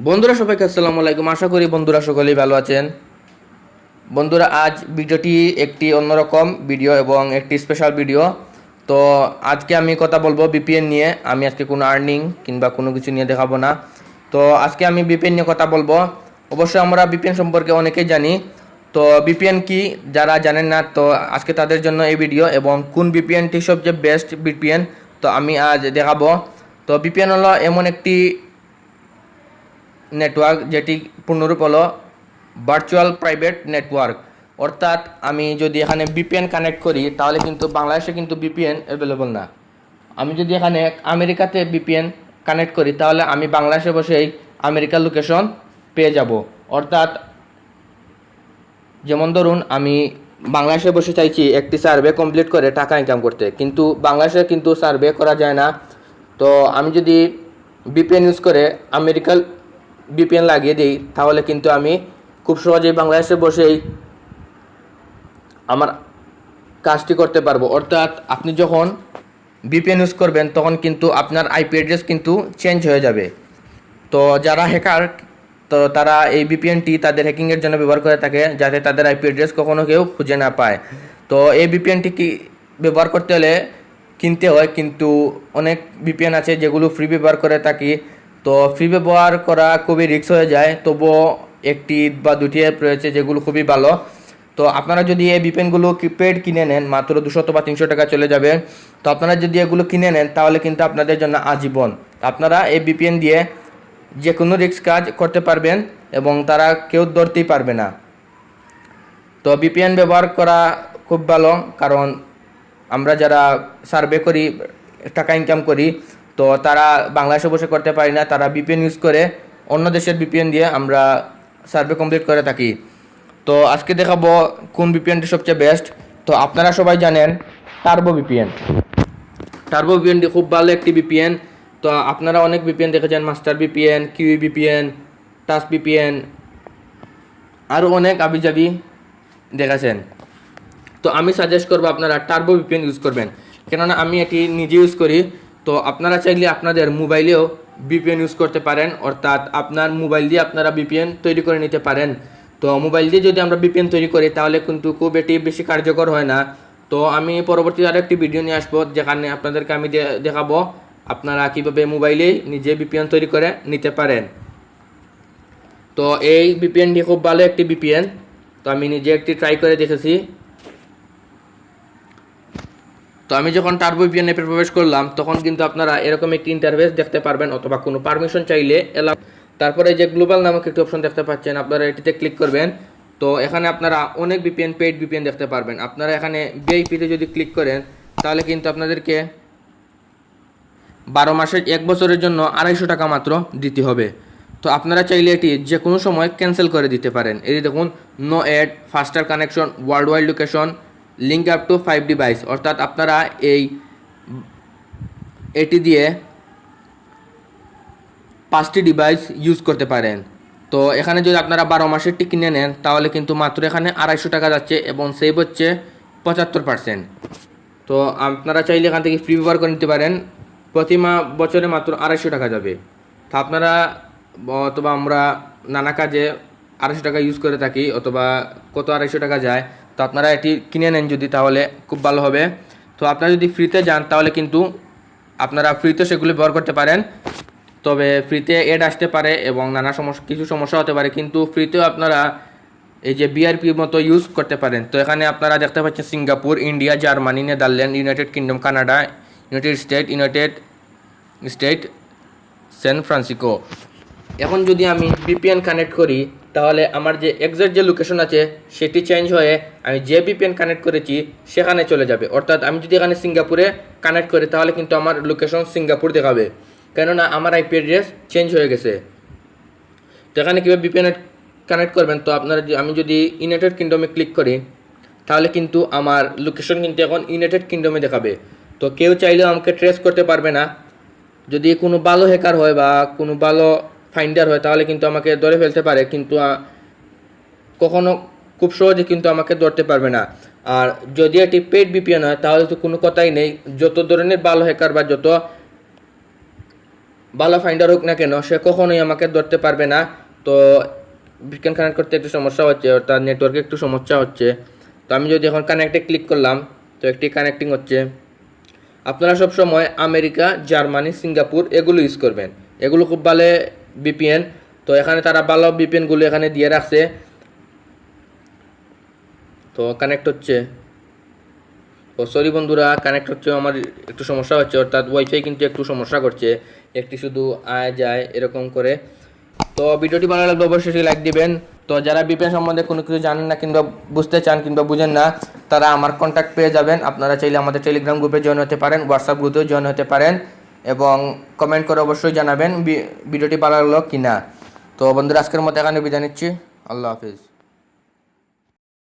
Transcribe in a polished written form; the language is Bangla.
বন্ধুরা সবাইকে আসসালামু আলাইকুম। আশা করি বন্ধুরা সকলেই ভালো আছেন। বন্ধুরা আজ ভিডিওটি একটি অন্যরকম ভিডিও এবং একটি স্পেশাল ভিডিও। তো আজকে আমি কথা বলবো বিপিএন নিয়ে। আমি আজকে কোনো আর্নিং কিংবা কোনো কিছু নিয়ে দেখাবো না। তো আজকে আমি বিপিএন নিয়ে কথা বলবো। অবশ্যই আমরা বিপিএন সম্পর্কে অনেকেই জানি। তো বিপিএন কি যারা জানেন না, তো আজকে তাদের জন্য এই ভিডিও, এবং কোন বিপিএনটি সবচেয়ে বেস্ট বিপিএন তো আমি আজ দেখাবো। তো বিপিএন হলো এমন একটি নেটওয়ার্ক যেটি পূর্ণরূপ হলো ভার্চুয়াল প্রাইভেট নেটওয়ার্ক। অর্থাৎ আমি যদি এখানে বিপিএন কানেক্ট করি তাহলে কিন্তু বাংলাদেশে কিন্তু বিপিএন অ্যাভেলেবল না। আমি যদি এখানে আমেরিকাতে বিপিএন কানেক্ট করি তাহলে আমি বাংলাদেশে বসেই আমেরিকার লোকেশন পেয়ে যাব। অর্থাৎ যেমন ধরুন আমি বাংলাদেশে বসে চাইছি একটি সার্ভে কমপ্লিট করে টাকা ইনকাম করতে, কিন্তু বাংলাদেশে কিন্তু সার্ভে করা যায় না। তো আমি যদি বিপিএন ইউজ করে আমেরিকার বিপিএন লাগিয়ে দিই তাহলে কিন্তু আমি খুব সহজেই বাংলাদেশে বসেই আমার কাজটি করতে পারবো। অর্থাৎ আপনি যখন বিপিএন ইউজ করবেন তখন কিন্তু আপনার আইপি অ্যাড্রেস কিন্তু চেঞ্জ হয়ে যাবে। তো যারা হ্যাকার, তো তারা এই বিপিএনটি তাদের হ্যাকিংয়ের জন্য ব্যবহার করে থাকে, যাতে তাদের আইপি অ্যাড্রেস কখনো কেউ খুঁজে না পায়। তো এই বিপিএনটি কি ব্যবহার করতে হলে কিনতে হয়, কিন্তু অনেক বিপিএন আছে যেগুলো ফ্রি ব্যবহার করে থাকি। তো ফ্রি ব্যবহার করা খুবই রিস্ক হয়ে যায়, তবুও একটি বা দুটি অ্যাপ রয়েছে যেগুলো খুবই ভালো। তো আপনারা যদি এই বিপিএনগুলো পেড কিনে নেন মাত্র 200 বা 300 টাকা চলে যাবে। তো আপনারা যদি এগুলো কিনে নেন তাহলে কিন্তু আপনাদের জন্য আজীবন আপনারা এই বিপিএন দিয়ে যে কোনো রিস্ক কাজ করতে পারবেন এবং তারা কেউ ধরতেই পারবে না। তো বিপিএন ব্যবহার করা খুব ভালো, কারণ আমরা যারা সার্ভে করি, টাকা ইনকাম করি, তো তারা বাংলাদেশে বসে করতে পারি না, তারা বিপিএন ইউজ করে অন্য দেশের বিপিএন দিয়ে আমরা সার্ভে কমপ্লিট করে থাকি। তো আজকে দেখাবো কোন বিপিএনটি সবচেয়ে বেস্ট। তো আপনারা সবাই জানেন টার্বো বিপিএন। টার্বো বিপিএনটি খুব ভালো একটি বিপিএন। তো আপনারা অনেক বিপিএন দেখেছেন, মাস্টার বিপিএন, কিউই বিপিএন, টাচ বিপিএন, আরও অনেক আবিজাবি দেখেছেন। তো আমি সাজেস্ট করবো আপনারা টার্বো বিপিএন ইউজ করবেন, কেননা আমি এটি নিজে ইউজ করি। তো আপনারা চাইলে আপনাদের মোবাইলেও বিপিএন ইউজ করতে পারেন, অর্থাৎ আপনার মোবাইল দিয়ে আপনারা বিপিএন তৈরি করে নিতে পারেন। তো মোবাইল দিয়ে যদি আমরা বিপিএন তৈরি করি তাহলে কিন্তু খুব এটি বেশি কার্যকর হয় না। তো আমি পরবর্তী আরও একটি ভিডিও নিয়ে আসবো যেখানে আপনাদেরকে আমি দেখাবো আপনারা কীভাবে মোবাইলেই নিজে বিপিএন তৈরি করে নিতে পারেন। তো এই বিপিএনটি খুব ভালো একটি বিপিএন। তো আমি নিজে একটি ট্রাই করে দেখেছি। তো আমি যখন টার্বো ভিপিএন অ্যাপে প্রবেশ করলাম তখন কিন্তু আপনারা এরকম একটি ইন্টারফেস দেখতে পারবেন, অথবা কোনো পারমিশন চাইলে এলাও। তারপরে যে গ্লোবাল নামক একটি অপশন দেখতে পাচ্ছেন, আপনারা এটিতে ক্লিক করবেন। তো এখানে আপনারা অনেক বিপিএন, পেইড বিপিএন দেখতে পারবেন। আপনারা এখানে ভিআইপিতে যদি ক্লিক করেন তাহলে কিন্তু আপনাদেরকে 12 মাসের 1 বছরের জন্য 250 টাকা মাত্র দিতে হবে। তো আপনারা চাইলে এটি যে কোনো সময় ক্যান্সেল করে দিতে পারেন। এই দেখুন, no ad, faster connection, world wide location, link up to 5 device. অর্থাৎ আপনারা এটি দিয়ে 5টি ডিভাইস ইউজ করতে পারেন। তো এখানে যদি আপনারা 12 মাসেরটি কিনে নেন তাহলে কিন্তু মাত্র এখানে 250 টাকা যাচ্ছে এবং সেভ হচ্ছে 75%। তো আপনারা চাইলে এখান থেকে ফ্রি ব্যবহার করে নিতে পারেন। প্রতি বছরে মাত্র 250 টাকা যাবে। তো আপনারা অথবা আমরা নানা কাজে 250 টাকা ইউজ করে থাকি, অথবা কত 250 টাকা যায়। তো আপনারা এটি কিনে নেন যদি, তাহলে খুব ভালো হবে। তো আপনারা যদি ফ্রিতে যান তাহলে কিন্তু আপনারা ফ্রিতে সেগুলো ব্যবহার করতে পারেন, তবে ফ্রিতে অ্যাড আসতে পারে এবং নানা কিছু সমস্যা হতে পারে, কিন্তু ফ্রিতেও আপনারা এই যে বিআরপির মতো ইউজ করতে পারেন। তো এখানে আপনারা দেখতে পাচ্ছেন Singapore, India, Germany, Netherland, United Kingdom, Canada, United State, San Francisco. এখন যদি আমি ভিপিএন কানেক্ট করি তাহলে আমার যে এক্সাক্ট যে লোকেশন আছে সেটি চেঞ্জ হয়ে আমি যে ভিপিএন কানেক্ট করেছি সেখানে চলে যাবে। অর্থাৎ আমি যদি এখানে সিঙ্গাপুরে কানেক্ট করি তাহলে কিন্তু আমার লোকেশন সিঙ্গাপুর দেখাবে, কেননা আমার আইপি অ্যাড্রেস চেঞ্জ হয়ে গেছে। তো এখানে কীভাবে ভিপিএন কানেক্ট করবেন, তো আপনারা আমি যদি ইউনাইটেড কিংডমে ক্লিক করি তাহলে কিন্তু আমার লোকেশন কিন্তু এখন ইউনাইটেড কিংডমে দেখাবে। তো কেউ চাইলেও আমাকে ট্রেস করতে পারবে না। যদি কোনো ভালো হ্যাকার হয় বা কোনো ভালো ফাইন্ডার হয় তাহলে কিন্তু আমাকে ধরে ফেলতে পারে, কিন্তু কখনো খুব সহজে কিন্তু আমাকে ধরতে পারবে না। আর যদি এটি পেড বিপিএন হয় তাহলে তো কোনো কথাই নেই। যত ধরনের ভালো হ্যাকার বা যত ভালো ফাইন্ডার হোক না কেন, সে কখনোই আমাকে ধরতে পারবে না। তো VPN কানেক্ট করতে একটু সমস্যা হচ্ছে, অর্থাৎ নেটওয়ার্কে একটু সমস্যা হচ্ছে। তো আমি যদি এখন কানেক্টে ক্লিক করলাম, তো একটি কানেক্টিং হচ্ছে। আপনারা সব সময় আমেরিকা, জার্মানি, সিঙ্গাপুর এগুলো ইউজ করবেন, এগুলো খুব ভালো VPN। তো এখানে তারা ভালো VPNগুলো এখানে দিয়ে রাখছে। তো কানেক্ট হচ্ছে। তো সরি বন্ধুরা, কানেক্ট হচ্ছে, আমার একটু সমস্যা হচ্ছে, অর্থাৎ ওয়াইফাই কিন্তু একটু সমস্যা করছে, একটি শুধু আয় যায় এরকম করে। তো ভিডিওটি ভালো লাগলে অবশ্যই লাইক দিবেন। তো যারা VPN সম্বন্ধে কোনো কিছু জানেন না কিংবা বুঝতে চান কিংবা বুঝেন না, তারা আমার কন্ট্যাক্ট পেয়ে যাবেন। আপনারা চাইলে আমাদের টেলিগ্রাম গ্রুপে জয়েন হতে পারেন, হোয়াটসঅ্যাপ গ্রুপেও জয়েন হতে পারেন, এবং কমেন্ট করে অবশ্যই জানাবেন ভিডিওটি ভালো লাগলো কি না। তো বন্ধুরা, আজকের মতো এখানে বিদায় নিচ্ছি। আল্লাহ হাফিজ।